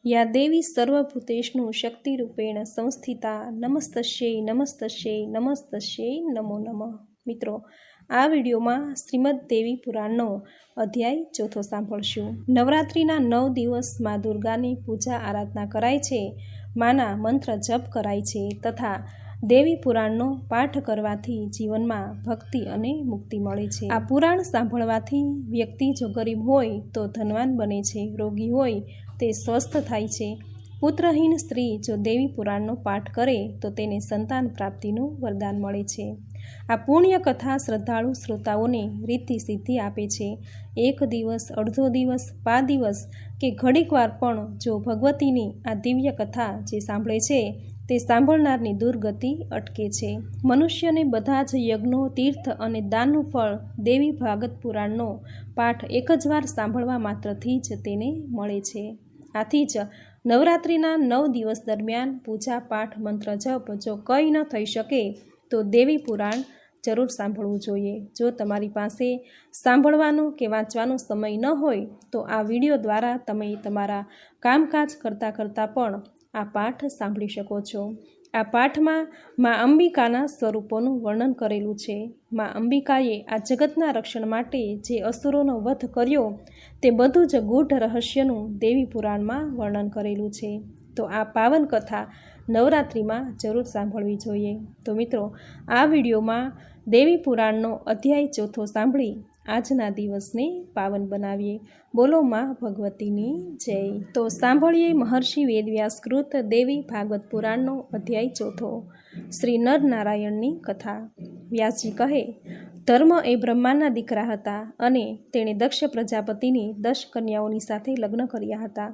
યા દેવી સર્વભૂતેષુ શક્તિરૂપેણ સંસ્થિતા નમસ્તસ્यै નમસ્તસ્यै નમસ્તસ્यै નમો નમઃ। મિત્રો, આ વિડીયોમાં શ્રીમદ દેવી પુરાણનો અધ્યાય ચોથો સાંભળશું। નવરાત્રિના 9 દિવસ મા દુર્ગાની પૂજા આરાધના કરાય છે, માના મંત્ર જપ કરાય છે તથા દેવી પુરાણનો પાઠ કરવાથી જીવનમાં ભક્તિ અને મુક્તિ મળે છે। આ પુરાણ સાંભળવાથી વ્યક્તિ જો ગરીબ હોય તો ધનવાન બને છે, રોગી હોય તે સ્વસ્થ થાય છે। પુત્રહીન સ્ત્રી જો દેવી પુરાણનો પાઠ કરે તો તેને સંતાન પ્રાપ્તિનું વરદાન મળે છે। આ પુણ્ય કથા શ્રદ્ધાળુ શ્રોતાઓને રીતિ સિદ્ધિ આપે છે। એક દિવસ, અડધો દિવસ, 5 દિવસ કે ઘડીક વાર પણ જો ભગવતીની આ દિવ્ય કથા જે સાંભળે છે તે સાંભળનારની દુર્ગતિ અટકે છે। મનુષ્યને બધા જ યજ્ઞો, તીર્થ અને દાનનું ફળ દેવી ભાગવત પુરાણનો પાઠ એક જ વાર સાંભળવા માત્રથી જ તેને મળે છે। આથી જ નવરાત્રિના 9 દિવસ દરમિયાન પૂજા પાઠ મંત્ર જપ જો કંઈ ન થઈ શકે તો દેવી પુરાણ જરૂર સાંભળવું જોઈએ। જો તમારી પાસે સાંભળવાનો કે વાંચવાનો સમય ન હોય તો આ વિડીયો દ્વારા તમે તમારા કામકાજ કરતાં પણ આ પાઠ સાંભળી શકો છો। આ પાઠમાં મા અંબિકાના સ્વરૂપોનું વર્ણન કરેલું છે। મા અંબિકાએ આ જગતના રક્ષણ માટે જે અસુરોનો વધ કર્યો તે બધું જ ગૂઢ રહસ્યનું દેવી પુરાણમાં વર્ણન કરેલું છે। તો આ પાવન કથા નવરાત્રિમાં જરૂર સાંભળવી જોઈએ। તો મિત્રો, આ વિડીયોમાં દેવી પુરાણનો અધ્યાય ચોથો સાંભળી આજના દિવસને પાવન બનાવીએ। બોલો મા ભગવતીની જય। તો સાંભળીએ મહર્ષિ વેદવ્યાસકૃત દેવી ભાગવત પુરાણનો અધ્યાય ચોથો, શ્રી નર નારાયણની કથા। વ્યાસજી કહે, ધર્મ એ બ્રહ્માના દીકરા હતા અને તેણે દક્ષ પ્રજાપતિની 10 કન્યાઓની સાથે લગ્ન કર્યા હતા।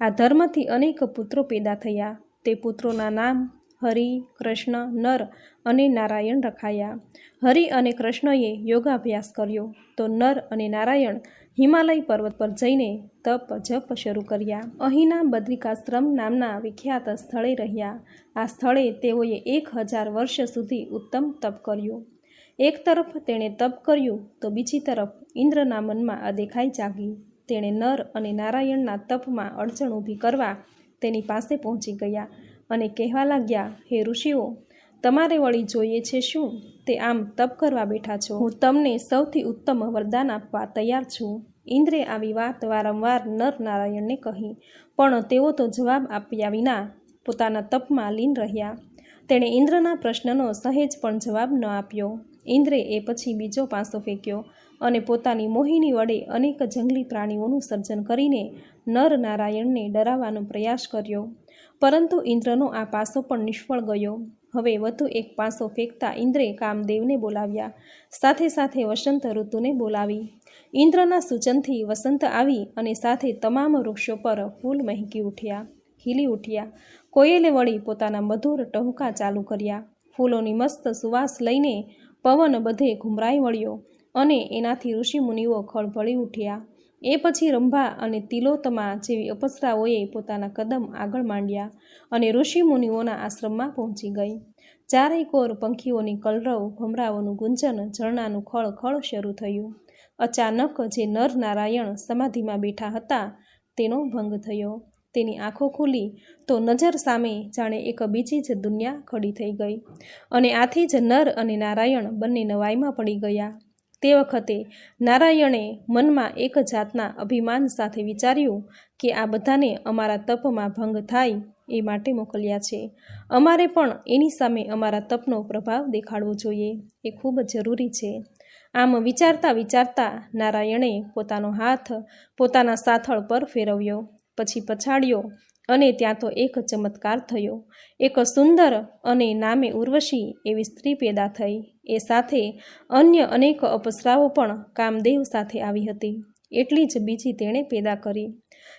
આ ધર્મથી અનેક પુત્રો પેદા થયા। તે પુત્રોના નામ હરિ, કૃષ્ણ, નર અને નારાયણ રખાયા। હરિ અને કૃષ્ણએ યોગાભ્યાસ કર્યો તો નર અને નારાયણ હિમાલય પર્વત પર જઈને તપ જપ શરૂ કર્યા। અહીંના બદ્રિકાશ્રમ નામના વિખ્યાત સ્થળે રહ્યા। આ સ્થળે તેઓએ 1000 વર્ષ સુધી ઉત્તમ તપ કર્યું। એક તરફ તેણે તપ કર્યું તો બીજી તરફ ઇન્દ્રના મનમાં અદેખાઈ જાગી। તેણે નર અને નારાયણના તપમાં અડચણ ઊભી કરવા તેની પાસે પહોંચી ગયા અને કહેવા લાગ્યા, હે ઋષિઓ, તમારે વળી જોઈએ છે શું? તે આમ તપ કરવા બેઠા છો? હું તમને સૌથી ઉત્તમ વરદાન આપવા તૈયાર છું। ઇન્દ્રે આવી વાત વારંવાર નર નારાયણને કહી, પણ તેઓ તો જવાબ આપ્યા વિના પોતાના તપમાં લીન રહ્યા। તેણે ઇન્દ્રના પ્રશ્નનો સહેજ પણ જવાબ ન આપ્યો। ઇન્દ્રે એ પછી બીજો પાસો ફેંક્યો અને પોતાની મોહિની વડે અનેક જંગલી પ્રાણીઓનું સર્જન કરીને નર નારાયણને ડરાવવાનો પ્રયાસ કર્યો, પરંતુ ઇન્દ્રનો આ પાસો પણ નિષ્ફળ ગયો। હવે વધુ એક પાસો ફેંકતા ઇન્દ્રે કામદેવને બોલાવ્યા, સાથે સાથે વસંત ઋતુને બોલાવી। ઇન્દ્રના સૂચનથી વસંત આવી અને સાથે તમામ વૃક્ષો પર ફૂલ મહેકી ઉઠ્યા, ખીલી ઉઠ્યા। કોયલે વળી પોતાના મધુર ટહુકા ચાલુ કર્યા। ફૂલોની મસ્ત સુવાસ લઈને પવન બધે ઘુમરાઈ વળ્યો અને એનાથી ઋષિમુનિઓ ખળભળી ઉઠ્યા। એ પછી રંભા અને તિલોત્તમા જેવી અપ્સરાઓએ પોતાના કદમ આગળ માંડ્યા અને ઋષિમુનિઓના આશ્રમમાં પહોંચી ગઈ। ચારેય કોર પંખીઓની કલરવ, ભમરાઓનું ગુંજન, ઝરણાનું ખળ શરૂ થયું। અચાનક જે નર નારાયણ સમાધિમાં બેઠા હતા તેનો ભંગ થયો। તેની આંખો ખુલી તો નજર સામે જાણે એક બીજી જ દુનિયા ખડી થઈ ગઈ અને આથી જ નર અને નારાયણ બંને નવાઈમાં પડી ગયા। તે વખતે નારાયણે મનમાં એક જાતના અભિમાન સાથે વિચાર્યું કે આ બધાને અમારા તપમાં ભંગ થાય એ માટે મોકલ્યા છે। અમારે પણ એની સામે અમારા તપનો પ્રભાવ દેખાડવો જોઈએ, એ ખૂબ જરૂરી છે। આમ વિચારતા નારાયણે પોતાનો હાથ પોતાના સાથળ પર ફેરવ્યો, પછી પછાડ્યો અને ત્યાં તો એક ચમત્કાર થયો। એક સુંદર અને નામે ઉર્વશી એવી સ્ત્રી પેદા થઈ। એ સાથે અન્ય અનેક અપ્સરાઓ પણ કામદેવ સાથે આવી હતી, એટલી જ બીજી તેણે પેદા કરી।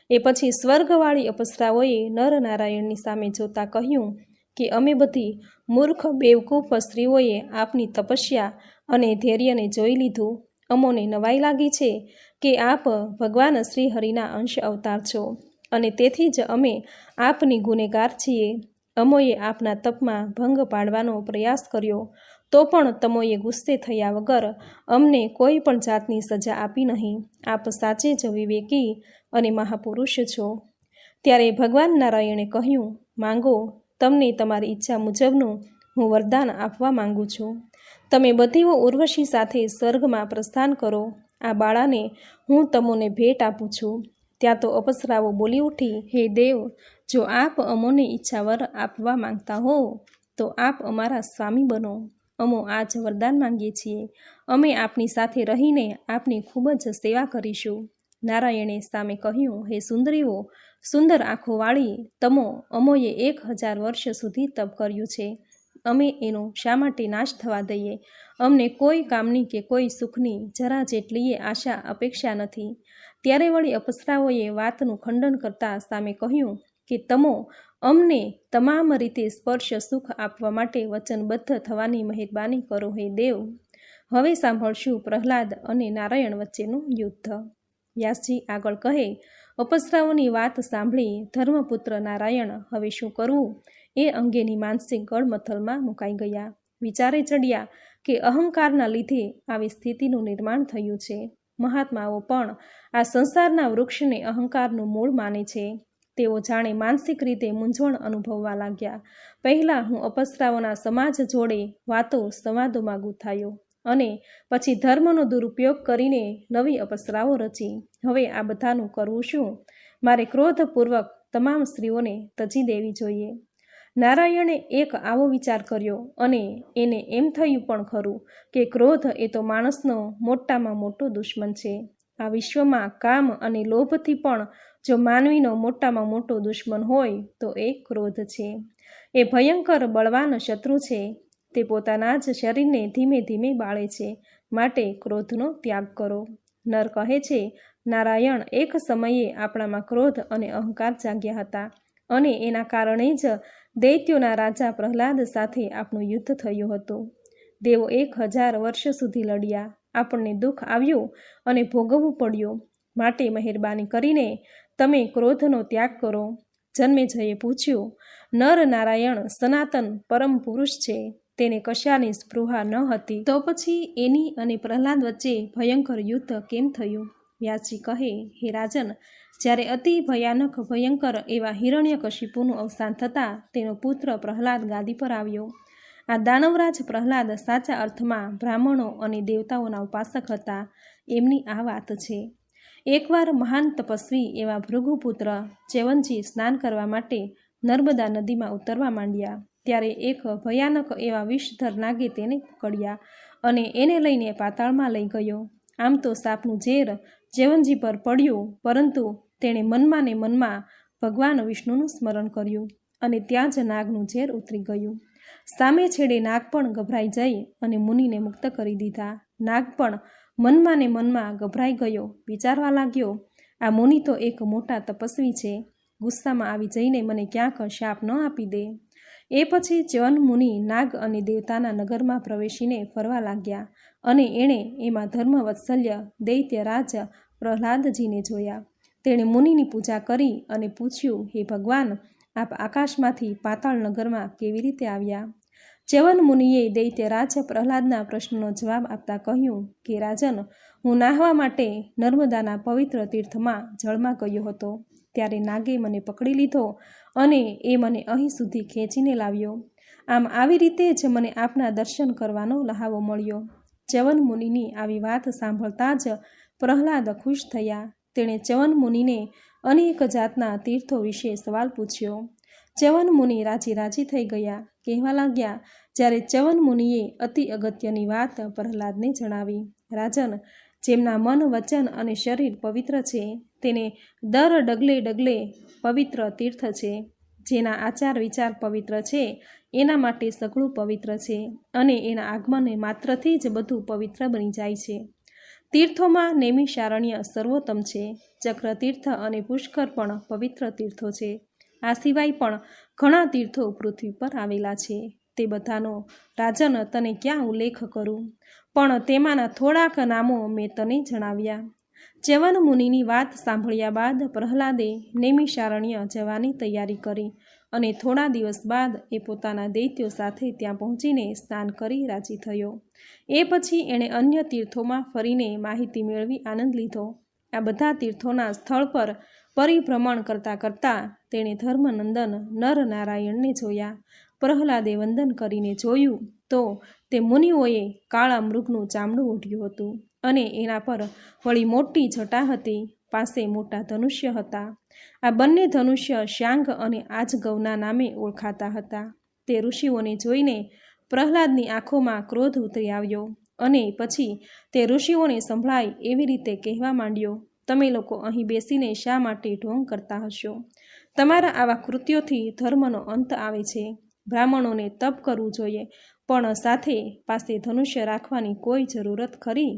એ પછી સ્વર્ગવાળી અપ્સરાઓએ નર નારાયણની સામે જોતા કહ્યું કે અમે બધી મૂર્ખ બેવકૂફ સ્ત્રીઓએ આપની તપસ્યા અને ધૈર્યને જોઈ લીધું। અમોને નવાઈ લાગી છે કે આપ ભગવાન શ્રી હરિના અંશ અવતાર છો અને તેથી જ અમે આપની ગુનેગાર છીએ। અમોએ આપના તપમાં ભંગ પાડવાનો પ્રયાસ કર્યો તો પણ તમોએ ગુસ્સે થયા વગર અમને કોઈ પણ જાતની સજા આપી નહીં। આપ સાચે જ વિવેકી અને મહાપુરુષ છો। ત્યારે ભગવાન નારાયણે કહ્યું, માંગો, તમને તમારી ઈચ્છા મુજબનું હું વરદાન આપવા માંગુ છું. તમે બધીઓ ઉર્વશી સાથે સ્વર્ગમાં પ્રસ્થાન કરો. આ બાળાને હું તમોને ભેટ આપું છું. ત્યાં તો અપ્સરાઓ બોલી ઉઠી, હે દેવ, જો આપ અમોને ઈચ્છાવર આપવા માંગતા હો તો આપ અમારા સ્વામી બનો. અમો આજ વરદાન માંગીએ છીએ. અમે આપની સાથે રહીને આપની ખૂબ જ સેવા કરીશું. નારાયણે સામે કહ્યું, હે સુંદરીઓ, સુંદર આંખોવાળી તમો, અમોએ 1000 વર્ષ સુધી તપ કર્યું છે. અમે એનો શા માટે નાશ થવા દઈએ? અમને કોઈ કામની કે કોઈ સુખની જરા જેટલીએ આશા અપેક્ષા નથી. ત્યારે વળી અપ્સરાઓએ વાતનું ખંડન કરતા સામે કહ્યું કે તમો અમને તમામ રીતે સ્પર્શ સુખ આપવા માટે વચનબદ્ધ થવાની મહેરબાની કરો હે દેવ. હવે સાંભળશું પ્રહલાદ અને નારાયણ વચ્ચેનું યુદ્ધ. વ્યાસજી આગળ કહે, અપ્સરાઓની વાત સાંભળી ધર્મપુત્ર નારાયણ હવે શું કરવું એ અંગેની માનસિક ગળમથલમાં મુકાઈ ગયા. વિચારે ચડ્યા કે અહંકારના લીધે આવી સ્થિતિનું નિર્માણ થયું છે. મહાત્માઓ પણ આ સંસારના વૃક્ષને અહંકારનું મૂળ માને છે. તેઓ જાણે માનસિક રીતે મૂંઝવણ અનુભવવા લાગ્યા. પહેલાં હું અપ્સરાઓના સમાજ જોડે વાતો સંવાદોમાં ગૂંથાયો અને પછી ધર્મનો દુરુપયોગ કરીને નવી અપ્સરાઓ રચી. હવે આ બધાનું કરવું શું? મારે ક્રોધપૂર્વક તમામ સ્ત્રીઓને તજી દેવી જોઈએ. નારાયણે એક આવો વિચાર કર્યો અને એને એમ થયું પણ ખરું કે ક્રોધ એ તો માણસનો મોટામાં મોટો દુશ્મન છે. આ વિશ્વમાં કામ અને લોભથી પણ જો માનવીનો મોટામાં મોટો દુશ્મન હોય તો એ ક્રોધ છે. એ ભયંકર બળવાન શત્રુ છે. તે પોતાના જ શરીરને ધીમે ધીમે બાળે છે. માટે ક્રોધનો ત્યાગ કરો. નર કહે છે, નારાયણ, એક સમયે આપણામાં ક્રોધ અને અહંકાર જાગ્યા હતા અને એના કારણે જ દૈત્યોના રાજા પ્રહલાદ સાથે આપણું યુદ્ધ થયું હતું. દેવો 1000 વર્ષ સુધી લડ્યા. આપણને દુઃખ આવ્યું અને ભોગવવું પડ્યું. માટે મહેરબાની કરીને તમે ક્રોધનો ત્યાગ કરો. જન્મેજયે પૂછ્યું, નર નારાયણ સનાતન પરમ પુરુષ છે, તેને કશાની સ્પૃહા ન હતી, તો પછી એની અને પ્રહલાદ વચ્ચે ભયંકર યુદ્ધ કેમ થયું? વ્યાસજી કહે, હે રાજન, જ્યારે અતિ ભયંકર એવા હિરણ્યકશિપુનું અવસાન થતાં તેનો પુત્ર પ્રહલાદ ગાદી પર આવ્યો. આ દાનવરાજ પ્રહલાદ સાચા અર્થમાં બ્રાહ્મણો અને દેવતાઓના ઉપાસક હતા. એમની આ વાત છે. એકવાર મહાન તપસ્વી એવા ભૃગુપુત્ર ચ્યવનજી સ્નાન કરવા માટે નર્મદા નદીમાં ઉતરવા માંડ્યા. ત્યારે એક ભયાનક એવા વિષધર નાગે તેને પકડ્યા અને એને લઈને પાતાળમાં લઈ ગયો. આમ તો સાપનું ઝેર ચ્યવનજી પર પડ્યું, પરંતુ તેણે મનમાં ને મનમાં ભગવાન વિષ્ણુનું સ્મરણ કર્યું અને ત્યાં જ નાગનું ઝેર ઉતરી ગયું. સામે છેડે નાગ પણ ગભરાઈ જઈ અને મુનિને મુક્ત કરી દીધા. નાગ પણ મનમાં ને મનમાં ગભરાઈ ગયો. વિચારવા લાગ્યો, આ મુનિ તો એક મોટા તપસ્વી છે. ગુસ્સામાં આવી જઈને મને ક્યાંક શાપ ન આપી દે. એ પછી ચ્યવન મુનિ નાગ અને દેવતાના નગરમાં પ્રવેશીને ફરવા લાગ્યા અને એણે એમાં ધર્મવત્સલ્ય દૈત્યરાજ પ્રહલાદજીને જોયા. તેણે મુનિની પૂજા કરી અને પૂછ્યું, હે ભગવાન, આપ આકાશમાંથી પાતાળ નગરમાં કેવી રીતે આવ્યા? ચ્યવન મુનિએ દૈત્યરાજ પ્રહલાદના પ્રશ્નનો જવાબ આપતા કહ્યું કે રાજન, હું નાહવા માટે નર્મદાના પવિત્ર તીર્થમાં જળમાં ગયો હતો. ત્યારે નાગે મને પકડી લીધો અને એ મને અહીં સુધી ખેંચીને લાવ્યો. આમ આવી રીતે જ મને આપના દર્શન કરવાનો લહાવો મળ્યો. ચ્યવન મુનિની આવી વાત સાંભળતા જ પ્રહલાદ ખુશ થયા. તેણે ચ્યવન મુનિને અનેક જાતના તીર્થો વિશે સવાલ પૂછ્યો. ચ્યવન મુનિ રાજી રાજી થઈ ગયા. કહેવા લાગ્યા, જ્યારે ચ્યવન મુનિએ અતિ અગત્યની વાત પ્રહલાદને જણાવી. રાજન, જેમના મન, વચન અને શરીર પવિત્ર છે તેને દર ડગલે ડગલે પવિત્ર તીર્થ છે. જેના આચાર વિચાર પવિત્ર છે એના માટે સઘળું પવિત્ર છે અને એના આગમને માત્રથી જ બધું પવિત્ર બની જાય છે. તીર્થોમાં નૈમિષારણ્ય સર્વોત્તમ છે. ચક્રતીર્થ અને પુષ્કર પણ પવિત્ર તીર્થો છે. આ સિવાય પણ ઘણા તીર્થો પૃથ્વી પર આવેલા છે. તે બધાનો રાજન તને ક્યાં ઉલ્લેખ કરું, પણ તેમાંના થોડાક નામો મેં તને જણાવ્યા. ચ્યવન મુનિની વાત સાંભળ્યા બાદ પ્રહલાદે નૈમિષારણ્ય જવાની તૈયારી કરી અને થોડા દિવસ બાદ એ પોતાના દૈત્યો સાથે ત્યાં પહોંચીને સ્નાન કરી રાજી થયો. એ પછી એણે અન્ય તીર્થોમાં ફરીને માહિતી મેળવી આનંદ લીધો. આ બધા તીર્થોના સ્થળ પર પરિભ્રમણ કરતાં કરતાં તેણે ધર્મનંદન નરનારાયણને જોયા. પ્રહલાદે વંદન કરીને જોયું તો તે મુનિઓએ કાળા મૃગનું ચામડું ઓઢ્યું હતું અને એના પર વળી મોટી જટા હતી, પાસે મોટા ધનુષ્ય હતા. આ બંને ધનુષ્ય શ્યાંગ અને આજગવના નામે ઓળખાતા હતા. તે ઋષિઓને જોઈને પ્રહલાદની આંખોમાં ક્રોધ ઉતરી આવ્યો અને પછી તે ઋષિઓને સંભળાય એવી રીતે કહેવા માંડ્યો, તમે લોકો અહીં બેસીને શા માટે ઢોંગ કરતા હશો? તમારા આવા કૃત્યોથી ધર્મનો અંત આવે છે. બ્રાહ્મણોને તપ કરવું જોઈએ, પણ સાથે પાસે ધનુષ્ય રાખવાની કોઈ જરૂરત ખરી?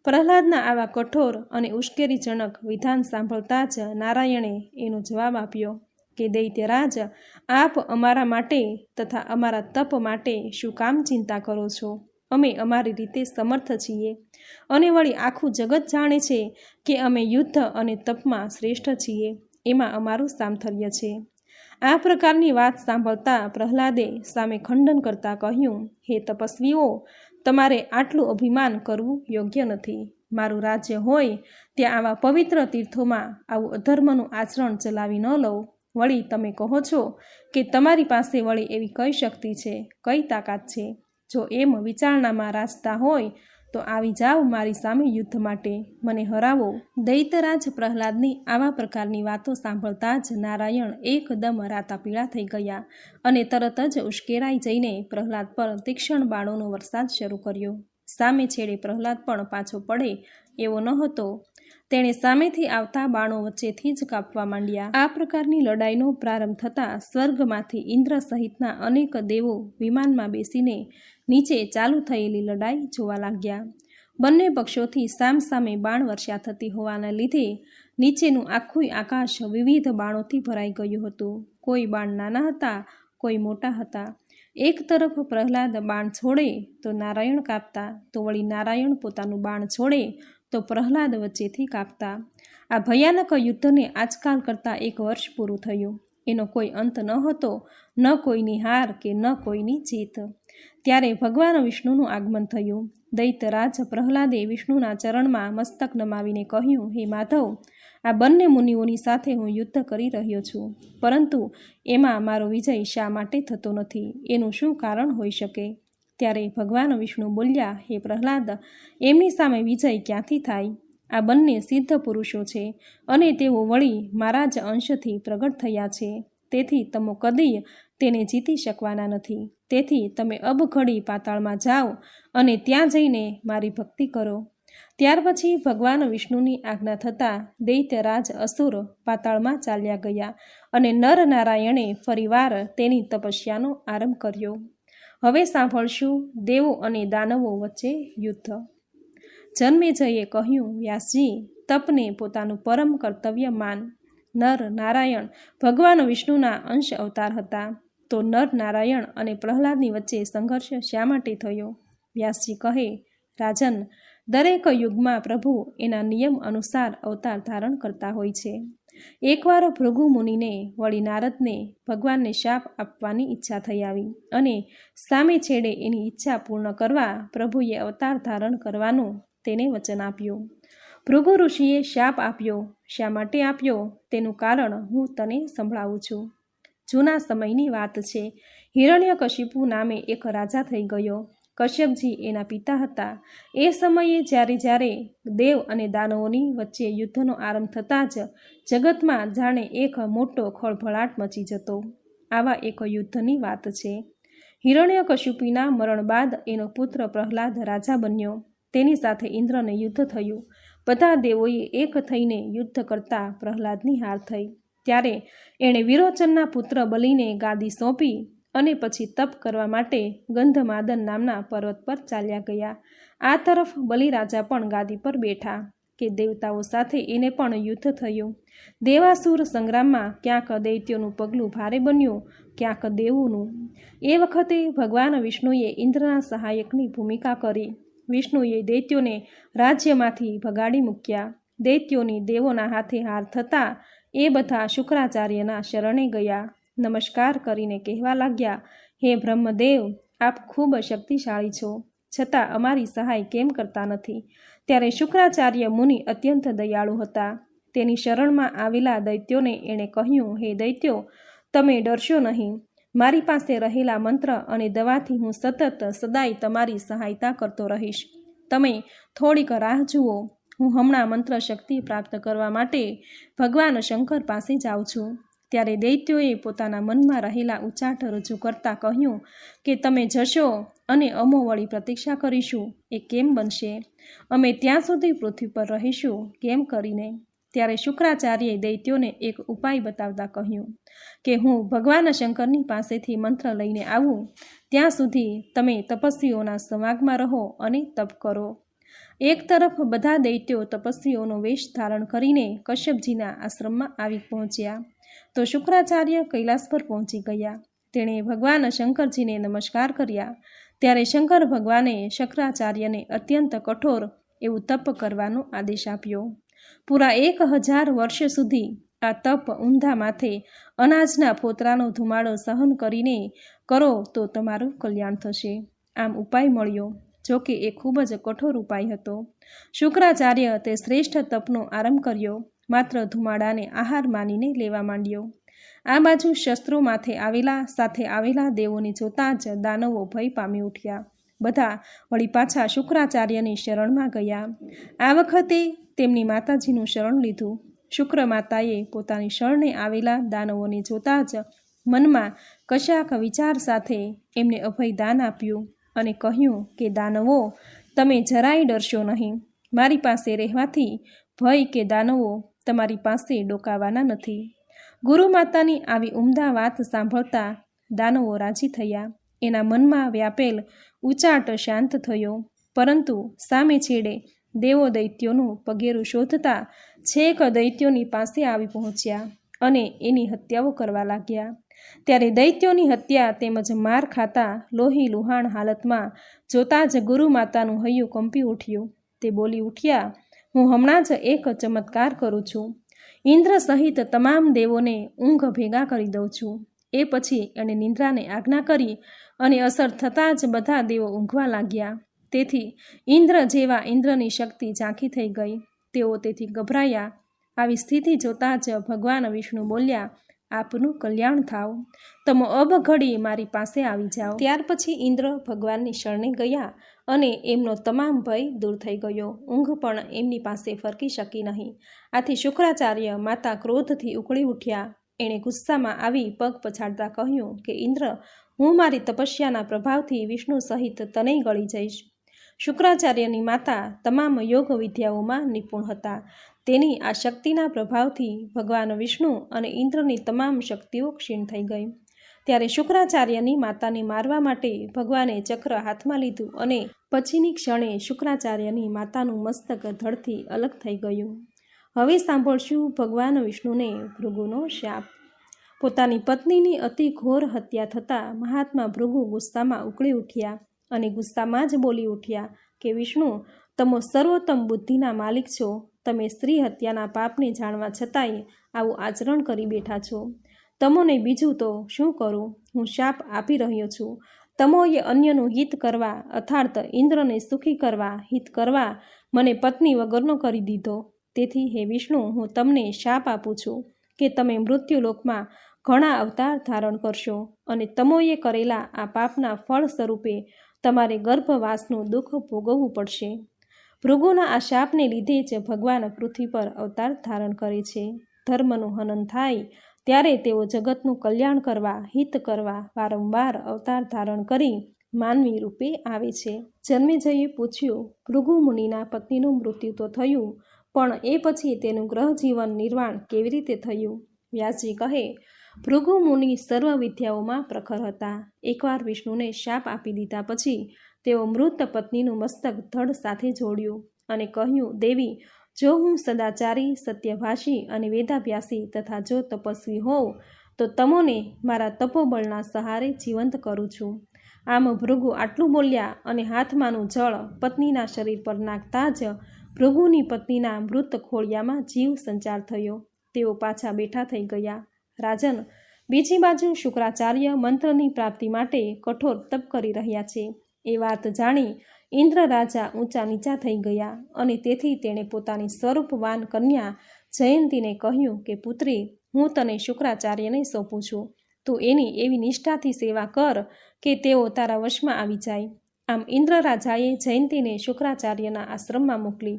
પ્રહલાદના આવા કઠોર અને ઉશ્કેરીજનક વિધાન સાંભળતા જ નારાયણે એનો જવાબ આપ્યો કે દૈત્યરાજ, આપ અમારા માટે તથા અમારા તપ માટે શું કામ ચિંતા કરો છો? અમે અમારી રીતે સમર્થ છીએ અને વળી આખું જગત જાણે છે કે અમે યુદ્ધ અને તપમાં શ્રેષ્ઠ છીએ, એમાં અમારું સામર્થ્ય છે. આ પ્રકારની વાત સાંભળતા પ્રહલાદે સામે ખંડન કરતાં કહ્યું, હે તપસ્વીઓ, તમારે આટલું અભિમાન કરવું યોગ્ય નથી. મારું રાજ્ય હોય ત્યાં આવા પવિત્ર તીર્થોમાં આવું અધર્મનું આચરણ ચલાવી ન લઉં. વળી તમે કહો છો કે તમારી પાસે વળી એવી કઈ શક્તિ છે, કઈ તાકાત છે? જો એમ વિચારણામાં રાજતા હોય તો આવી જાઓ મારી સામે યુદ્ધ માટે, મને હરાવો. દૈત્યરાજ પ્રહલાદની આવા પ્રકારની વાતો સાંભળતા જ નારાયણ એકદમ રાતાપીળા થઈ ગયા અને તરત જ ઉશ્કેરાઈ જઈને પ્રહલાદ પર તીક્ષ્ણ બાણોનો વરસાદ શરૂ કર્યો. સામે છેડે પ્રહલાદ પણ પાછો પડે એવો ન હતો. તેણે સામેથી આવતા બાણો વચ્ચેથી જ કાપવા માંડ્યા. આ પ્રકારની લડાઈનો પ્રારંભ થતાં સ્વર્ગમાંથી ઇન્દ્ર સહિતના અનેક દેવો વિમાનમાં બેસીને નીચે ચાલુ થયેલી લડાઈ જોવા લાગ્યા. બંને પક્ષોથી સામસામે બાણ વર્ષા થતી હોવાના લીધે નીચેનું આખું આકાશ વિવિધ બાણોથી ભરાઈ ગયું હતું. કોઈ બાણ નાના હતા, કોઈ મોટા હતા. એક તરફ પ્રહલાદ બાણ છોડે તો નારાયણ કાપતા, તો વળી નારાયણ પોતાનું બાણ છોડે તો પ્રહલાદ વચ્ચેથી કાપતા. આ ભયાનક યુદ્ધને આજકાલ કરતાં 1 વર્ષ પૂરું થયું. એનો કોઈ અંત ન હતો, ન કોઈની હાર કે ન કોઈની જીત. ત્યારે ભગવાન વિષ્ણુનું આગમન થયું. દૈત્યરાજ પ્રહલાદે વિષ્ણુના ચરણમાં મસ્તક નમાવીને કહ્યું, હે માધવ, આ બંને મુનિઓની સાથે હું યુદ્ધ કરી રહ્યો છું, પરંતુ એમાં મારો વિજય શા માટે થતો નથી? એનું શું કારણ હોઈ શકે? ત્યારે ભગવાન વિષ્ણુ બોલ્યા, હે પ્રહલાદ, એમની સામે વિજય ક્યાંથી થાય? આ બંને સિદ્ધ પુરુષો છે અને તેઓ વળી મારા જ અંશથી પ્રગટ થયા છે. તેથી તમે કદી તેને જીતી શકવાના નથી. તેથી તમે અબઘડી પાતાળમાં જાઓ અને ત્યાં જઈને મારી ભક્તિ કરો. ત્યાર પછી ભગવાન વિષ્ણુની આજ્ઞા થતાં દૈત્યરાજ અસુર પાતાળમાં ચાલ્યા ગયા અને નરનારાયણે ફરીવાર તેની તપસ્યાનો આરંભ કર્યો. હવે સાંભળશું દેવો અને દાનવો વચ્ચે યુદ્ધ. જન્મેજયે કહ્યું, વ્યાસજી, તપને પોતાનું પરમ કર્તવ્ય માન. નર નારાયણ ભગવાન વિષ્ણુના અંશ અવતાર હતા, તો નર નારાયણ અને પ્રહલાદની વચ્ચે સંઘર્ષ શા માટે થયો? વ્યાસજી કહે, રાજન, દરેક યુગમાં પ્રભુ એના નિયમ અનુસાર અવતાર ધારણ કરતા હોય છે. એકવાર ભૃગુ મુનિને વળી નારદને ભગવાનને શાપ આપવાની ઈચ્છા થઈ આવી અને સામે છેડે એની ઈચ્છા પૂર્ણ કરવા પ્રભુએ અવતાર ધારણ કરવાનું તેને વચન આપ્યું. ભૃગુ ઋષિએ શાપ આપ્યો. શા માટે આપ્યો તેનું કારણ હું તને સંભળાવું છું. જૂના સમયની વાત છે. હિરણ્યકશિપુ નામે એક રાજા થઈ ગયો. કશ્યપજી એના પિતા હતા. એ સમયે જ્યારે દેવ અને દાનવોની વચ્ચે યુદ્ધનો આરંભ થતાં જ જગતમાં જાણે એક મોટો ખળભળાટ મચી જતો. આવા એક યુદ્ધની વાત છે. હિરણ્યકશિપુના મરણ બાદ એનો પુત્ર પ્રહલાદ રાજા બન્યો. તેની સાથે ઇન્દ્રને યુદ્ધ થયું. બધા દેવોએ એક થઈને યુદ્ધ કરતા પ્રહલાદની હાર થઈ. ત્યારે એણે વિરોચનના પુત્ર બલિને ગાદી સોંપી અને પછી તપ કરવા માટે ગંધમાદન નામના પર્વત પર ચાલ્યા ગયા. આ તરફ બલિરાજા પણ ગાદી પર બેઠા કે દેવતાઓ સાથે એને પણ યુદ્ધ થયું. દેવાસુર સંગ્રામમાં ક્યાંક દૈત્યોનું પગલું ભારે બન્યું, ક્યાંક દેવોનું. એ વખતે ભગવાન વિષ્ણુએ ઇન્દ્રના સહાયકની ભૂમિકા કરી. વિષ્ણુએ દૈત્યોને રાજ્યમાંથી ભગાડી મૂક્યા. દૈત્યોની દેવોના હાથે હાર થતાં એ બધા શુક્રાચાર્યના શરણે ગયા. નમસ્કાર કરીને કહેવા લાગ્યા, હે બ્રહ્મદેવ, આપ ખૂબ શક્તિશાળી છો, છતાં અમારી સહાય કેમ કરતા નથી? ત્યારે શુક્રાચાર્ય મુનિ અત્યંત દયાળુ હતા. તેની શરણમાં આવેલા દૈત્યોને એણે કહ્યું, હે દૈત્યો, તમે ડરશો નહીં. મારી પાસે રહેલા મંત્ર અને દવાથી હું સતત સદાય તમારી સહાયતા કરતો રહીશ. તમે થોડીક રાહ જુઓ. હું હમણાં મંત્ર શક્તિ પ્રાપ્ત કરવા માટે ભગવાન શંકર પાસે જાઉં છું. ત્યારે દૈત્યોએ પોતાના મનમાં રહેલા ઉચાટ રજૂ કરતા કહ્યું કે તમે જશો અને અમો વળી પ્રતીક્ષા કરીશું. એ કેમ બનશે? અમે ત્યાં સુધી પૃથ્વી પર રહીશું કેમ કરીને? ત્યારે શુક્રાચાર્યએ દૈત્યોને એક ઉપાય બતાવતા કહ્યું કે હું ભગવાન શંકરની પાસેથી મંત્ર લઈને આવું ત્યાં સુધી તમે તપસ્વીઓના સમાગમાં રહો અને તપ કરો. એક તરફ બધા દૈત્યો તપસ્વીઓનો વેશ ધારણ કરીને કશ્યપજીના આશ્રમમાં આવી પહોંચ્યા તો શુક્રાચાર્ય કૈલાસ પર પહોંચી ગયા. તેણે ભગવાન શંકરજીને નમસ્કાર કર્યા. ત્યારે શંકર ભગવાને શુક્રાચાર્યને અત્યંત કઠોર એવું તપ કરવાનો આદેશ આપ્યો. પૂરા 1000 વર્ષ સુધી આ તપ ઊંધા માથે અનાજના ફોતરાનો ધુમાડો સહન કરીને કરો તો તમારું કલ્યાણ થશે. આમ ઉપાય મળ્યો. જો કે એ ખૂબ જ કઠોર ઉપાય હતો. શુક્રાચાર્ય તે શ્રેષ્ઠ તપનો આરંભ કર્યો. માત્ર ધુમાડાને આહાર માનીને લેવા માંડ્યો. આ બાજુ શસ્ત્રો માથે સાથે આવેલા દેવોને જોતાં જ દાનવો ભય પામી ઉઠ્યા. બધા વળી પાછા શુક્રાચાર્યની શરણમાં ગયા. આ વખતે તેમની માતાજીનું શરણ લીધું. શુક્ર માતાએ પોતાની શરણે આવેલા દાનવોને જોતાં જ મનમાં કશાક વિચાર સાથે એમને અભય દાન આપ્યું અને કહ્યું કે દાનવો, તમે જરાય ડરશો નહીં. મારી પાસે રહેવાથી ભય કે દાનવો તમારી પાસે ડોકાવાના નથી. ગુરુ માતાની આવી ઉમદા વાત સાંભળતા દાનવો રાજી થયા. એના મનમાં વ્યાપેલ ઉચાટ શાંત થયો. પરંતુ સામે છેડે દેવો દૈત્યોનું પગેરું શોધતા છેક દૈત્યોની પાસે આવી પહોંચ્યા અને એની હત્યાઓ કરવા લાગ્યા. ત્યારે દૈત્યોની હત્યા તેમજ માર ખાતા લોહી લુહાણ હાલતમાં જોતાં જ ગુરુ માતાનું હૈયું કંપી ઉઠ્યું. તે બોલી ઉઠ્યા, હું હમણાં જ એક ચમત્કાર કરું છું. ઇન્દ્ર સહિત તમામ દેવોને ઊંઘ ભેગા કરી દઉં છું. એ પછી એણે નિંદ્રાને આજ્ઞા કરી અને અસર થતાં જ બધા દેવો ઊંઘવા લાગ્યા. તેથી ઇન્દ્ર જેવા ઇન્દ્રની શક્તિ ઝાંખી થઈ ગઈ. તેઓ તેથી ગભરાયા. આવી સ્થિતિ જોતાં જ ભગવાન વિષ્ણુ બોલ્યા, આપનું કલ્યાણ થાવ. તમે અબઘડી મારી પાસે આવી જાઓ. ત્યાર પછી ઇન્દ્ર ભગવાનની શરણે ગયા અને એમનો તમામ ભય દૂર થઈ ગયો. ઊંઘ પણ એમની પાસે ફરકી શકી નહીં. આથી શુક્રાચાર્ય માતા ક્રોધથી ઉકળી ઉઠ્યા. એણે ગુસ્સામાં આવી પગ પછાડતા કહ્યું કે ઇન્દ્ર, હું મારી તપસ્યાના પ્રભાવથી વિષ્ણુ સહિત તને ગળી જઈશ. શુક્રાચાર્યની માતા તમામ યોગ વિદ્યાઓમાં નિપુણ હતા. તેની આ શક્તિના પ્રભાવથી ભગવાન વિષ્ણુ અને ઇન્દ્રની તમામ શક્તિઓ ક્ષીણ થઈ ગઈ. ત્યારે શુક્રાચાર્યની માતાને મારવા માટે ભગવાને ચક્ર હાથમાં લીધું અને પછીની ક્ષણે શુક્રાચાર્યની માતાનું મસ્તક ધડથી અલગ થઈ ગયું. હવે સાંભળશું ભગવાન વિષ્ણુને ભૃગુનો શાપ. પોતાની પત્નીની અતિ ઘોર હત્યા થતાં મહાત્મા ભૃગુ ગુસ્સામાં ઉકળી ઉઠ્યા અને ગુસ્સામાં જ બોલી ઉઠ્યા કે વિષ્ણુ, તમે સર્વોત્તમ બુદ્ધિના માલિક છો. તમે સ્ત્રી હત્યાના પાપને જાણવા છતાંય આવું આચરણ કરી બેઠા છો. તમોને બીજું તો શું કરું? હું શાપ આપી રહ્યો છું. તમોએ અન્યનું હિત કરવા અર્થાત ઇન્દ્રને સુખી કરવા, હિત કરવા મને પત્ની વગરનો કરી દીધો. તેથી હે વિષ્ણુ, હું તમને શાપ આપું છું કે તમે મૃત્યુલોકમાં ઘણા અવતાર ધારણ કરશો અને તમોએ કરેલા આ પાપના ફળ સ્વરૂપે તમારે ગર્ભવાસનું દુઃખ ભોગવવું પડશે. ભૃગુના આ શાપને લીધે જ ભગવાન પૃથ્વી પર અવતાર ધારણ કરે છે. ધર્મનું હનન થાય ત્યારે તેઓ જગતનું કલ્યાણ કરવા, હિત કરવા વારંવાર અવતાર ધારણ કરી માનવી રૂપે આવે છે. જન્મેજયે પૂછ્યું, ભૃગુ મુનિના પત્નીનું મૃત્યુ તો થયું, પણ એ પછી તેનું ગ્રહ જીવન નિર્વાણ કેવી રીતે થયું? વ્યાસજી કહે, ભૃગુ મુનિ સર્વ વિદ્યાઓમાં પ્રખર હતા. એકવાર વિષ્ણુને શાપ આપી દીધા પછી તેઓ મૃત પત્નીનું મસ્તક ધડ સાથે જોડ્યું અને કહ્યું, દેવી, જો હું સદાચારી, સત્યભાષી અને વેદાભ્યાસી તથા જો તપસ્વી હોઉં તો તમોને મારા તપોબળના સહારે જીવંત કરું છું. આમ ભૃગુ આટલું બોલ્યા અને હાથમાંનું જળ પત્નીના શરીર પર નાખતા જ ભૃગુની પત્નીના મૃત ખોળિયામાં જીવ સંચાર થયો. તેઓ પાછા બેઠા થઈ ગયા. રાજન, બીજી બાજુ શુક્રાચાર્ય મંત્રની પ્રાપ્તિ માટે કઠોર તપ કરી રહ્યા છે. એ વાત જાણી ઇન્દ્ર રાજા ઊંચા નીચા થઈ ગયા અને તેથી તેણે પોતાની સ્વરૂપવાન કન્યા જયંતીને કહ્યું કે પુત્રી, હું તને શુક્રાચાર્યને સોંપું છું. તું એની એવી નિષ્ઠાથી સેવા કર કે તેઓ તારા વશમાં આવી જાય. આમ ઇન્દ્ર રાજાએ જયંતીને શુક્રાચાર્યના આશ્રમમાં મોકલી,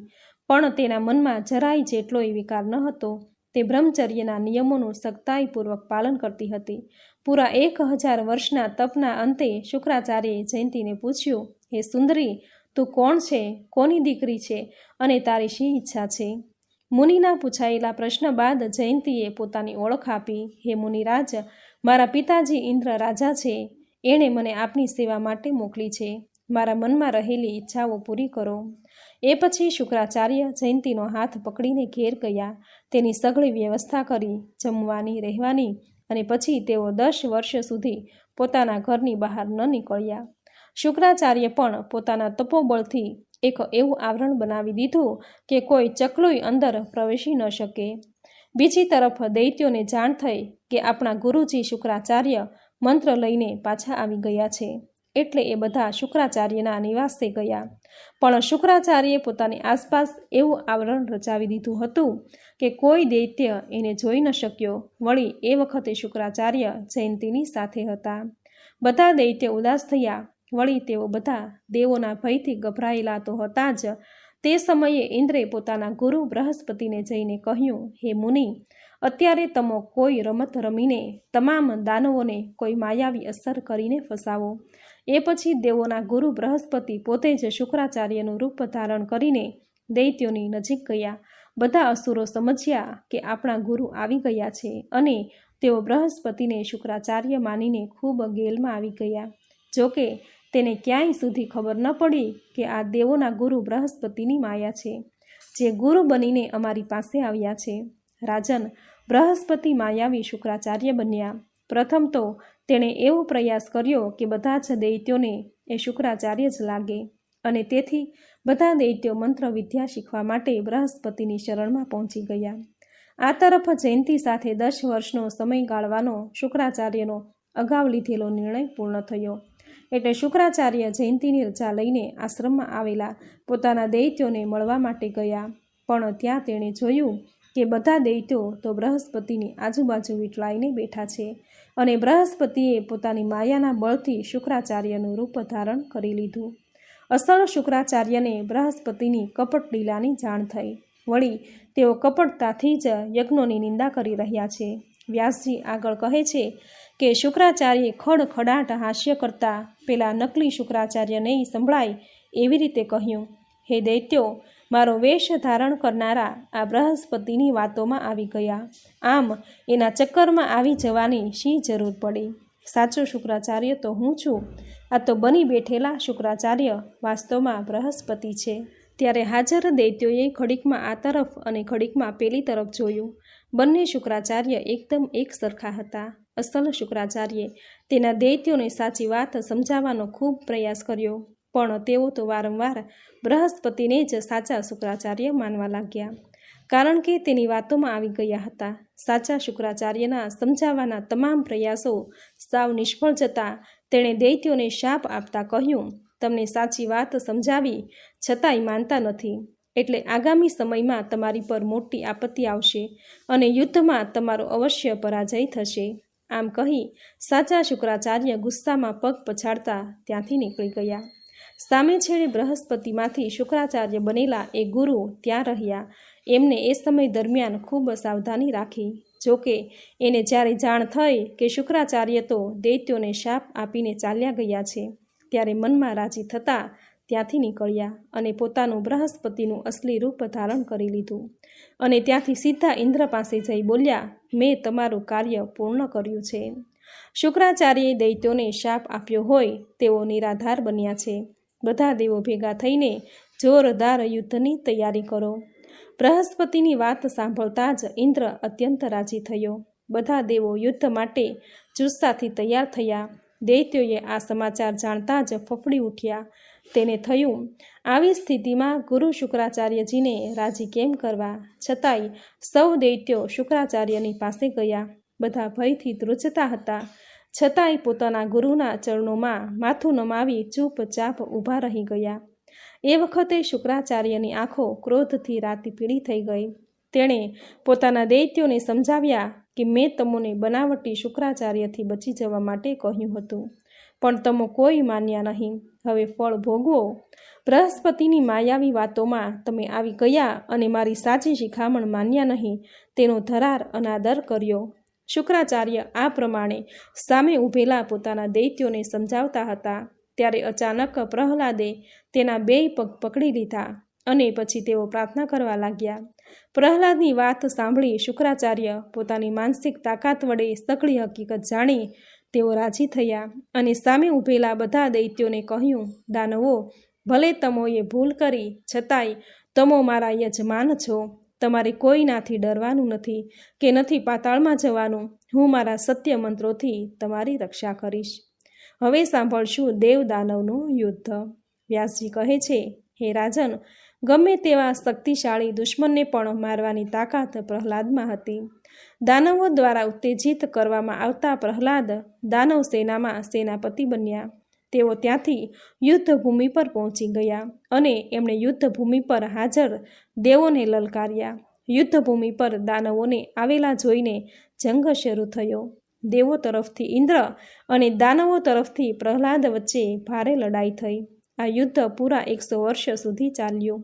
પણ તેના મનમાં જરાય જેટલોય વિકાર ન હતો. તે બ્રહ્મચર્યના નિયમોનું સખ્તાઈપૂર્વક પાલન કરતી હતી. પૂરા 1000 વર્ષના તપના અંતે શુક્રાચાર્યએ જયંતીને પૂછ્યું, હે સુંદરી, તું કોણ છે, કોની દીકરી છે અને તારી શી ઈચ્છા છે? મુનિના પૂછાયેલા પ્રશ્ન બાદ જયંતીએ પોતાની ઓળખ આપી. હે મુનિરાજ, મારા પિતાજી ઇન્દ્ર રાજા છે. એણે મને આપની સેવા માટે મોકલી છે. મારા મનમાં રહેલી ઈચ્છાઓ પૂરી કરો. એ પછી શુક્રાચાર્ય જયંતીનો હાથ પકડીને ઘેર ગયા. તેની સઘળી વ્યવસ્થા કરી, જમવાની, રહેવાની, અને પછી તેઓ 10 વર્ષ સુધી પોતાના ઘરની બહાર ન નીકળ્યા. શુક્રાચાર્ય પણ પોતાના તપોબળથી એક એવું આવરણ બનાવી દીધું કે કોઈ ચકલુય અંદર પ્રવેશી ન શકે. બીજી તરફ દૈત્યોને જાણ થઈ કે આપણા ગુરુજી શુક્રાચાર્ય મંત્ર લઈને પાછા આવી ગયા છે, એટલે એ બધા શુક્રાચાર્યના નિવાસે ગયા. પણ શુક્રાચાર્યએ પોતાની આસપાસ એવું આવરણ રચાવી દીધું હતું કે કોઈ દૈત્ય એને જોઈ ન શક્યો. વળી એ વખતે શુક્રાચાર્ય જયંતીની સાથે હતા. બધા દૈત્ય ઉદાસ થયા. વળી તેઓ બધા દેવોના ભયથી ગભરાયેલા તો હતા જ. તે સમયે ઇન્દ્રે પોતાના ગુરુ બૃહસ્પતિને જઈને કહ્યું, હે મુનિ, અત્યારે તમો કોઈ રમત રમીને તમામ દાનવોને કોઈ માયાવી અસર કરીને ફસાવો. એ પછી દેવોના ગુરુ બૃહસ્પતિ પોતે જ શુક્રાચાર્યનું રૂપ ધારણ કરીને દૈત્યોની નજીક ગયા. બધા અસુરો સમજ્યા કે આપણા ગુરુ આવી ગયા છે અને તેઓ બૃહસ્પતિને શુક્રાચાર્ય માનીને ખૂબ ગેલમાં આવી ગયા. જોકે તેને ક્યાંય સુધી ખબર ન પડી કે આ દેવોના ગુરુ બૃહસ્પતિની માયા છે, જે ગુરુ બનીને અમારી પાસે આવ્યા છે. રાજન, બૃહસ્પતિ માયાવી શુક્રાચાર્ય બન્યા. પ્રથમ તો તેણે એવો પ્રયાસ કર્યો કે બધા જ દૈત્યોને એ શુક્રાચાર્ય જ લાગે, અને તેથી બધા દૈત્યો મંત્ર વિદ્યા શીખવા માટે બૃહસ્પતિની શરણમાં પહોંચી ગયા. આ તરફ જયંતી સાથે 10 વર્ષનો સમય ગાળવાનો શુક્રાચાર્યનો અગાઉ લીધેલો નિર્ણય પૂર્ણ થયો. એટલે શુક્રાચાર્ય જયંતીની રજા લઈને આશ્રમમાં આવેલા પોતાના દૈત્યોને મળવા માટે ગયા. પણ ત્યાં તેણે જોયું કે બધા દૈત્યો તો બૃહસ્પતિની આજુબાજુ વીંટળાઈને બેઠા છે, અને બૃહસ્પતિએ પોતાની માયાના બળથી શુક્રાચાર્યનું રૂપ ધારણ કરી લીધું. અસલ શુક્રાચાર્યને બૃહસ્પતિની કપટ લીલાની જાણ થઈ. વળી તેઓ કપટતાથી જ યજ્ઞોની નિંદા કરી રહ્યા છે. વ્યાસજી આગળ કહે છે કે શુક્રાચાર્યે ખડખડાટ હાસ્ય કરતા પેલા નકલી શુક્રાચાર્યને સંભળાય એવી રીતે કહ્યું, હે દૈત્યો, મારો વેશ ધારણ કરનારા આ બૃહસ્પતિની વાતોમાં આવી ગયા. આમ એના ચક્કરમાં આવી જવાની શી જરૂર પડી? સાચો શુક્રાચાર્ય તો હું છું. આ તો બની બેઠેલા શુક્રાચાર્ય વાસ્તવમાં બૃહસ્પતિ છે. ત્યારે હાજર દૈત્યોએ ઘડીકમાં આ તરફ અને ઘડીકમાં પેલી તરફ જોયું. બંને શુક્રાચાર્ય એકદમ એક સરખા હતા. અસલ શુક્રાચાર્યે તેના દૈત્યોને સાચી વાત સમજાવવાનો ખૂબ પ્રયાસ કર્યો, પણ તેઓ તો વારંવાર બૃહસ્પતિને જ સાચા શુક્રાચાર્ય માનવા લાગ્યા, કારણ કે તેની વાતોમાં આવી ગયા હતા. સાચા શુક્રાચાર્યના સમજાવવાના તમામ પ્રયાસો સાવ નિષ્ફળ જતા તેણે દૈત્યોને શાપ આપતા કહ્યું, તમને સાચી વાત સમજાવી છતાંય માનતા નથી, એટલે આગામી સમયમાં તમારી પર મોટી આપત્તિ આવશે અને યુદ્ધમાં તમારો અવશ્ય પરાજય થશે. આમ કહી સાચા શુક્રાચાર્ય ગુસ્સામાં પગ પછાડતા ત્યાંથી નીકળી ગયા. સામે છેડે બૃહસ્પતિમાંથી શુક્રાચાર્ય બનેલા એ ગુરુ ત્યાં રહ્યા. એમને એ સમય દરમિયાન ખૂબ સાવધાની રાખી. જોકે એને જ્યારે જાણ થઈ કે શુક્રાચાર્ય તો દૈત્યોને શાપ આપીને ચાલ્યા ગયા છે, ત્યારે મનમાં રાજી થતાં ત્યાંથી નીકળ્યા અને પોતાનું બૃહસ્પતિનું અસલી રૂપ ધારણ કરી લીધું, અને ત્યાંથી સીધા ઇન્દ્ર પાસે જઈ બોલ્યા, મેં તમારું કાર્ય પૂર્ણ કર્યું છે. શુક્રાચાર્યએ દૈત્યોને શાપ આપ્યો હોય તેઓ નિરાધાર બન્યા છે. બધા દેવો ભેગા થઈને જોરદાર યુદ્ધની તૈયારી કરો. બૃહસ્પતિની વાત સાંભળતા જ ઇન્દ્ર અત્યંત રાજી થયો. બધા દેવો યુદ્ધ માટે જુસ્સાથી તૈયાર થયા. દૈત્યોએ આ સમાચાર જાણતા જ ફફડી ઉઠ્યા. તેને થયું, આવી સ્થિતિમાં ગુરુ શુક્રાચાર્યજીને રાજી કેમ કરવા? છતાંય સૌ દૈત્યો શુક્રાચાર્યની પાસે ગયા. બધા ભયથી ધ્રુજતા હતા, છતાંય પોતાના ગુરુના ચરણોમાં માથું નમાવી ચૂપચાપ ઊભા રહી ગયા. એ વખતે શુક્રાચાર્યની આંખો ક્રોધથી રાતી પીળી થઈ ગઈ. તેણે પોતાના દૈત્યોને સમજાવ્યા કે મેં તમોને બનાવટી શુક્રાચાર્યથી બચી જવા માટે કહ્યું હતું, પણ તમો કોઈ માન્યા નહીં. હવે ફળ ભોગવો. બૃહસ્પતિની માયાવી વાતોમાં તમે આવી ગયા અને મારી સાચી શિખામણ માન્યા નહીં, તેનો ધરાર અનાદર કર્યો. શુક્રાચાર્ય આ પ્રમાણે સામે ઊભેલા પોતાના દૈત્યોને સમજાવતા હતા, ત્યારે અચાનક પ્રહલાદે તેના 2 પગ પકડી લીધા અને પછી તેઓ પ્રાર્થના કરવા લાગ્યા. પ્રહલાદની વાત સાંભળી શુક્રાચાર્ય પોતાની માનસિક તાકાત વડે સઘળી હકીકત જાણી તેઓ રાજી થયા અને સામે ઊભેલા બધા દૈત્યોને કહ્યું, દાનવો, ભલે તમોએ ભૂલ કરી, છતાંય તમો મારા યજમાન છો. તમારે કોઈનાથી ડરવાનું નથી કે નથી પાતાળમાં જવાનું. હું મારા સત્ય મંત્રોથી તમારી રક્ષા કરીશ. હવે સાંભળશું દેવ દાનવનું યુદ્ધ. વ્યાસજી કહે છે, હે રાજન, ગમે તેવા શક્તિશાળી દુશ્મનને પણ મારવાની તાકાત પ્રહલાદમાં હતી. દાનવો દ્વારા ઉત્તેજિત કરવામાં આવતા પ્રહલાદ દાનવ સેનામાં સેનાપતિ બન્યા. તેઓ ત્યાંથી યુદ્ધભૂમિ પર પહોંચી ગયા અને એમણે યુદ્ધભૂમિ પર હાજર દેવોને લલકાર્યા. યુદ્ધભૂમિ પર દાનવોને આવેલા જોઈને જંગ શરૂ થયો. દેવો તરફથી ઇન્દ્ર અને દાનવો તરફથી પ્રહલાદ વચ્ચે ભારે લડાઈ થઈ. આ યુદ્ધ પૂરા 100 વર્ષ સુધી ચાલ્યું.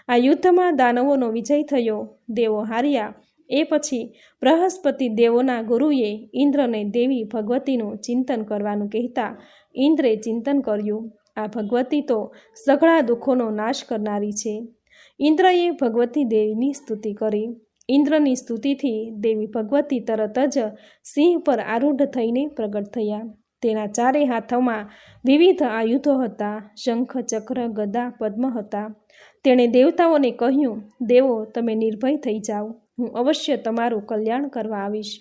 આ યુદ્ધમાં દાનવોનો વિજય થયો, દેવો હાર્યા. એ પછી બૃહસ્પતિ દેવોના ગુરુએ ઇન્દ્રને દેવી ભગવતીનું ચિંતન કરવાનું કહેતા ઇન્દ્રે ચિંતન કર્યું. આ ભગવતી તો સઘળા દુઃખોનો નાશ કરનારી છે. ઇન્દ્રએ ભગવતી દેવીની સ્તુતિ કરી. ઇન્દ્રની સ્તુતિથી દેવી ભગવતી તરત જ સિંહ પર આરૂઢ થઈને પ્રગટ થયા. તેના 4 હાથોમાં વિવિધ આયુધો હતા, શંખ, ચક્ર, ગદા, પદ્મ હતા. તેણે દેવતાઓને કહ્યું, દેવો, તમે નિર્ભય થઈ જાઓ, હું અવશ્ય તમારું કલ્યાણ કરવા આવીશ.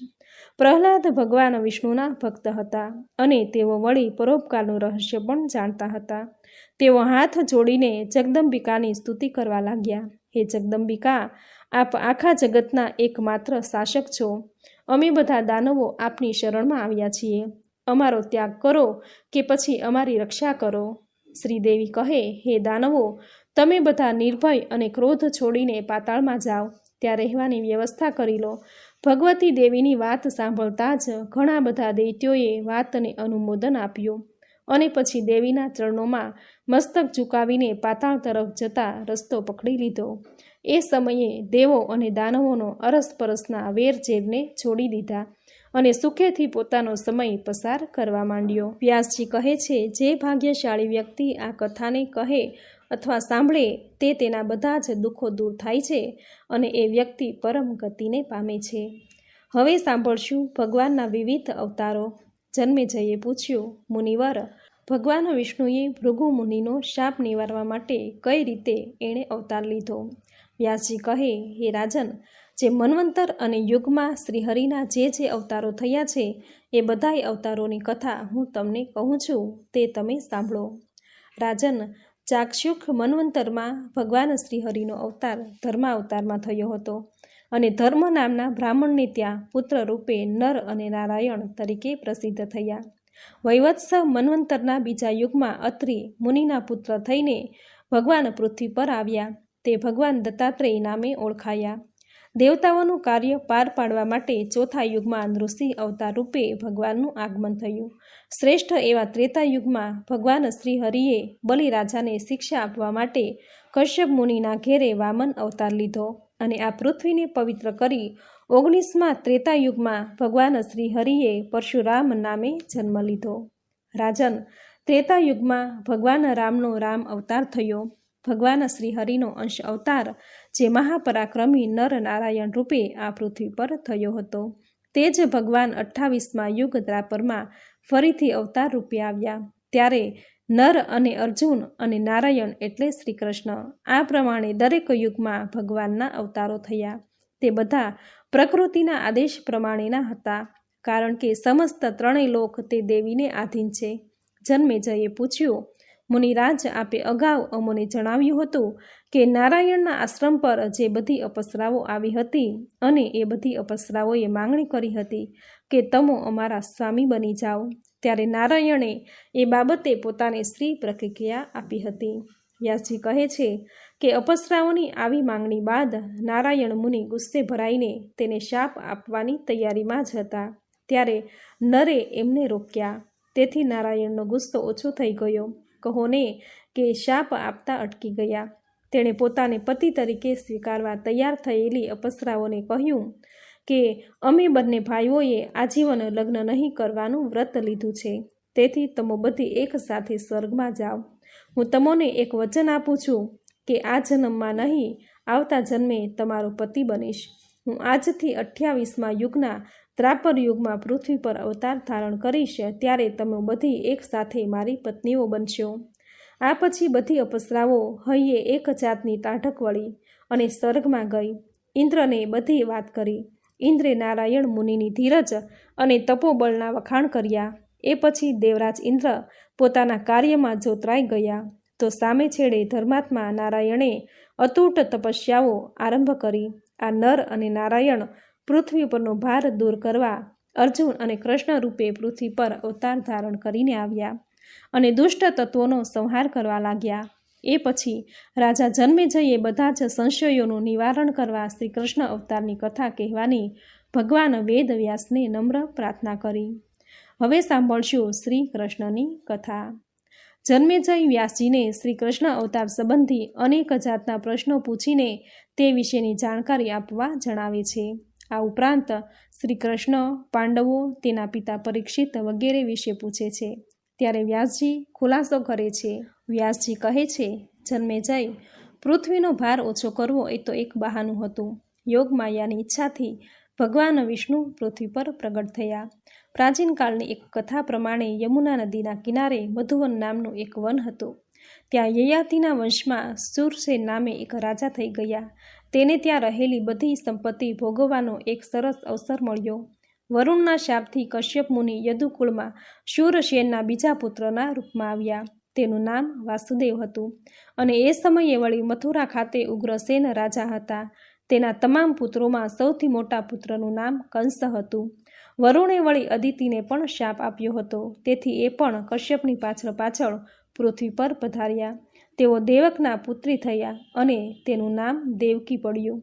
પ્રહલાદ ભગવાન વિષ્ણુના ભક્ત હતા અને તેઓ વળી પરોપકારનું રહસ્ય પણ જાણતા હતા. તેઓ હાથ જોડીને જગદંબિકાની સ્તુતિ કરવા લાગ્યા. હે જગદંબિકા, આપ આખા જગતના એકમાત્ર શાસક છો. અમે બધા દાનવો આપની શરણમાં આવ્યા છીએ. અમારો ત્યાગ કરો કે પછી અમારી રક્ષા કરો. શ્રીદેવી કહે, હે દાનવો, તમે બધા નિર્ભય અને ક્રોધ છોડીને પાતાળમાં જાઓ, ત્યાં રહેવાની વ્યવસ્થા કરી લો. ભગવતી દેવીની વાત સાંભળતા જ ઘણા બધા દૈત્યોએ વાતને અનુમોદન આપ્યું અને પછી દેવીના ચરણોમાં મસ્તક ઝુકાવીને પાતાળ તરફ જતા રસ્તો પકડી લીધો. એ સમયે દેવો અને દાનવોનો અરસપરસના વેરઝેરને છોડી દીધા અને સુખેથી પોતાનો સમય પસાર કરવા માંડ્યો. વ્યાસજી કહે છે, જે ભાગ્યશાળી વ્યક્તિ આ કથાને કહે અથવા સાંભળે તે તેના બધા જ દુઃખો દૂર થાય છે અને એ વ્યક્તિ પરમ ગતિને પામે છે. હવે સાંભળશું ભગવાનના વિવિધ અવતારો. જન્મેજયે પૂછ્યું, મુનિવર, ભગવાન વિષ્ણુએ ભૃગુ મુનિનો શાપ નિવારવા માટે કઈ રીતે એણે અવતાર લીધો? વ્યાસજી કહે, હે રાજન, જે મન્વંતર અને યુગમાં શ્રીહરિના જે અવતારો થયા છે એ બધાય અવતારોની કથા હું તમને કહું છું, તે તમે સાંભળો. રાજન, ચાક્ષુષ મન્વંતરમાં ભગવાન શ્રીહરિનો અવતાર ધર્માવતારમાં થયો હતો અને ધર્મ નામના બ્રાહ્મણને ત્યાં પુત્ર રૂપે નર અને નારાયણ તરીકે પ્રસિદ્ધ થયા. વૈવત્સ મન્વંતરના બીજા યુગમાં અત્રિ મુનિના પુત્ર થઈને ભગવાન પૃથ્વી પર આવ્યા. તે ભગવાન દત્તાત્રેય નામે ઓળખાયા. દેવતાઓનું કાર્ય પાર પાડવા માટે ચોથા યુગમાં નૃસિંહ અવતાર રૂપે ભગવાનનું આગમન થયું. શ્રેષ્ઠ એવા ત્રેતા યુગમાં ભગવાન શ્રી હરિએ બલિરાજાને શિક્ષા આપવા માટે કશ્યપ મુનિના ઘેરે વામન અવતાર લીધો અને આ પૃથ્વીને પવિત્ર કરી 19મા ત્રેતા યુગમાં ભગવાન શ્રી હરિએ પરશુરામ નામે જન્મ લીધો. રાજન, ત્રેતા યુગમાં ભગવાન રામનો રામ અવતાર થયો. ભગવાન શ્રી હરિનો અંશ અવતાર જે મહાપરાક્રમી નર નારાયણ રૂપે આ પૃથ્વી પર થયો હતો, તે જ ભગવાન 28મા યુગ દ્રાપરમાં ફરીથી અવતાર રૂપે આવ્યા. ત્યારે નર અને અર્જુન અને નારાયણ એટલે શ્રી કૃષ્ણ, આ પ્રમાણે દરેક યુગમાં ભગવાનના અવતારો થયા. તે બધા પ્રકૃતિના આદેશ પ્રમાણેના હતા, કારણ કે સમસ્ત 3 લોક તે દેવીને આધીન છે. જન્મેજયે પૂછ્યું, મુનિરાજ, આપે અગાઉ અમોને જણાવ્યું હતું કે નારાયણના આશ્રમ પર જે બધી અપસરાઓ આવી હતી અને એ બધી અપસરાઓએ માંગણી કરી હતી કે તમો અમારા સ્વામી બની જાઓ, ત્યારે નારાયણે એ બાબતે પોતાને શ્રી પ્રતિક્રિયા આપી હતી. વ્યાસજી કહે છે કે અપસરાઓની આવી માંગણી બાદ નારાયણ મુનિ ગુસ્સે ભરાઈને તેને શાપ આપવાની તૈયારીમાં જ હતા. ત્યારે નરે એમને રોક્યા. તેથી નારાયણનો ગુસ્સો ઓછો થઈ ગયો. કહો ને કે શાપ આપતા અટકી ગયા. તેણે પોતાને પતિ તરીકે સ્વીકારવા તૈયાર થયેલી અપસરાઓને કહ્યું કે અમે બંને ભાઈઓએ આજીવન લગ્ન નહીં કરવાનું વ્રત લીધું છે. તેથી તમે બધી એક સાથે સ્વર્ગમાં જાઓ. હું તમને એક વચન આપું છું કે આ જન્મમાં નહીં, આવતા જન્મે તમારો પતિ બનીશ. હું આજથી 28મા યુગના ત્રાપર યુગમાં પૃથ્વી પર અવતાર ધારણ કરીશ. ત્યારે તમે બધી એક સાથે મારી પત્નીઓ બનશો. આ પછી બધી અપસરાઓ હૈયે એક જાતની ટાઢક વળી અને સ્વર્ગમાં ગઈ. ઇન્દ્રને બધી વાત કરી. ઇન્દ્રે નારાયણ મુનિની ધીરજ અને તપોબળના વખાણ કર્યા. એ પછી દેવરાજ ઇન્દ્ર પોતાના કાર્યમાં જોતરાઈ ગયા. તો સામે છેડે ધર્માત્મા નારાયણે અતૂટ તપસ્યાઓ આરંભ કરી. આ નર અને નારાયણ પૃથ્વી પરનો ભાર દૂર કરવા અર્જુન અને કૃષ્ણ રૂપે પૃથ્વી પર અવતાર ધારણ કરીને આવ્યા અને દુષ્ટ તત્વોનો સંહાર કરવા લાગ્યા. એ પછી રાજા જન્મેજયે બધા જ સંશયોનું નિવારણ કરવા શ્રી કૃષ્ણ અવતારની કથા કહેવાની ભગવાન વેદવ્યાસને નમ્ર પ્રાર્થના કરી. હવે સાંભળશું શ્રી કૃષ્ણની કથા. જન્મેજય વ્યાસજીને શ્રી કૃષ્ણ અવતાર સંબંધી અનેક જાતના પ્રશ્નો પૂછીને તે વિશેની જાણકારી આપવા જણાવે છે. આ ઉપરાંત શ્રી કૃષ્ણ, પાંડવો, તેના પિતા પરીક્ષિત વગેરે વિશે પૂછે છે. ત્યારે વ્યાસજી ખુલાસો કરે છે. વ્યાસજી કહે છે, જન્મેજય, પૃથ્વીનો ભાર ઓછો કરવો એ તો એક બહાનું હતું. યોગ માયાની ઈચ્છાથી ભગવાન વિષ્ણુ પૃથ્વી પર પ્રગટ થયા. પ્રાચીન કાળની એક કથા પ્રમાણે યમુના નદીના કિનારે મધુવન નામનું એક વન હતું. ત્યાં યયાતિના વંશમાં શૂરસેન નામે એક રાજા થઈ ગયા. તેને ત્યાં રહેલી બધી સંપત્તિ ભોગવવાનો એક સરસ અવસર મળ્યો. વરુણના શાપથી કશ્યપ મુનિ યદુકુળમાં શૂરસેનના બીજા પુત્રના રૂપમાં આવ્યા. તેનું નામ વાસુદેવ હતું અને એ સમયે વળી મથુરા ખાતે ઉગ્રસેન રાજા હતા. તેના તમામ પુત્રોમાં સૌથી મોટા પુત્રનું નામ કંસ હતું. વરુણે વળી અદિતિને પણ શાપ આપ્યો હતો. તેથી એ પણ કશ્યપની પાછળ પાછળ પૃથ્વી પર પધાર્યા. તેઓ દેવકના પુત્રી થયા અને તેનું નામ દેવકી પડ્યું.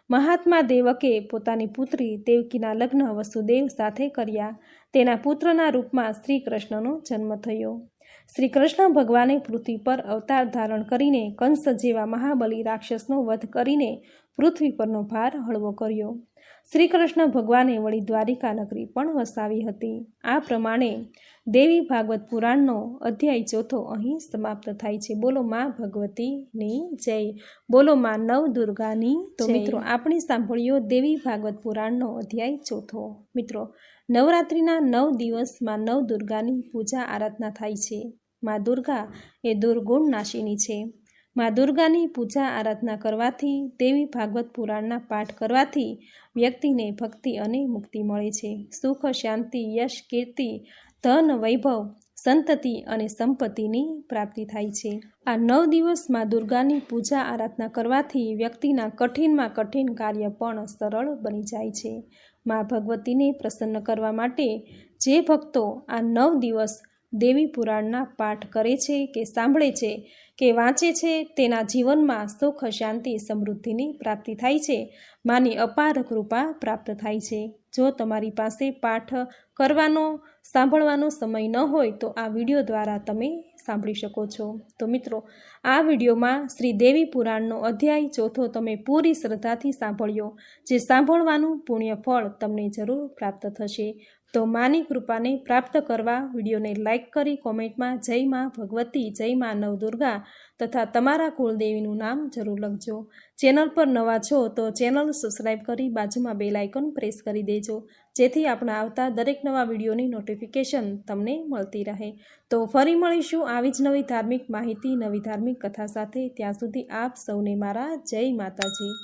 મહાત્મા દેવકે પોતાની પુત્રી દેવકીના લગ્ન વસુદેવ સાથે કર્યા. તેના પુત્રના રૂપમાં શ્રી કૃષ્ણનો જન્મ થયો. શ્રી કૃષ્ણ ભગવાને પૃથ્વી પર અવતાર ધારણ કરીને કંસ જેવા મહાબલી રાક્ષસનો વધ કરીને પૃથ્વી પરનો ભાર હળવો કર્યો. શ્રી કૃષ્ણ ભગવાને વળી દ્વારિકા નગરી પણ વસાવી હતી. આ પ્રમાણે દેવી ભાગવત પુરાણનો અધ્યાય 4 અહીં સમાપ્ત થાય છે. બોલો માં ભગવતીની જય. બોલો માં નવદુર્ગાની જય. તો મિત્રો, આપણે સાંભળ્યો દેવી ભાગવત પુરાણનો અધ્યાય 4. મિત્રો, નવરાત્રિના 9 દિવસમાં નવદુર્ગાની પૂજા આરાધના થાય છે. માં દુર્ગા એ દુર્ગુણ નાશિની છે. માં દુર્ગાની પૂજા આરાધના કરવાથી, દેવી ભાગવત પુરાણના પાઠ કરવાથી વ્યક્તિને ભક્તિ અને મુક્તિ મળે છે. સુખ, શાંતિ, યશ, કીર્તિ, ધન, વૈભવ, સંતતિ અને સંપત્તિની પ્રાપ્તિ થાય છે. આ 9 દિવસ માં દુર્ગાની પૂજા આરાધના કરવાથી વ્યક્તિના કઠિનમાં કઠિન કાર્ય પણ સરળ બની જાય છે. માં ભગવતીને પ્રસન્ન કરવા માટે જે ભક્તો આ 9 દિવસ દેવી પુરાણના પાઠ કરે છે કે સાંભળે છે કે વાંચે છે, તેના જીવનમાં સુખ, શાંતિ, સમૃદ્ધિની પ્રાપ્તિ થાય છે. માની અપાર કૃપા પ્રાપ્ત થાય છે. જો તમારી પાસે પાઠ કરવાનો, સાંભળવાનો સમય ન હોય તો આ વિડીયો દ્વારા તમે સાંભળી શકો છો. તો મિત્રો, આ વિડીયોમાં શ્રી દેવી પુરાણનો અધ્યાય 4 તમે પૂરી શ્રદ્ધાથી સાંભળ્યો. જે સાંભળવાનું પુણ્ય ફળ તમને જરૂર પ્રાપ્ત થશે. તો માની કૃપાને પ્રાપ્ત કરવા વિડીયોને લાઇક કરી કોમેન્ટમાં જય માં ભગવતી, જય માં નવદુર્ગા તથા તમારા કુળદેવીનું નામ જરૂર લખજો. ચેનલ પર નવા છો તો ચેનલ સબસ્ક્રાઈબ કરી બાજુમાં બેલ આઇકોન પ્રેસ કરી દેજો, જેથી આપણા આવતા દરેક નવા વિડીયોની નોટિફિકેશન તમને મળતી રહે. તો ફરી મળીશું આવી જ નવી ધાર્મિક માહિતી, નવી ધાર્મિક કથા સાથે. ત્યાં સુધી આપ સૌને મારા જય માતાજી.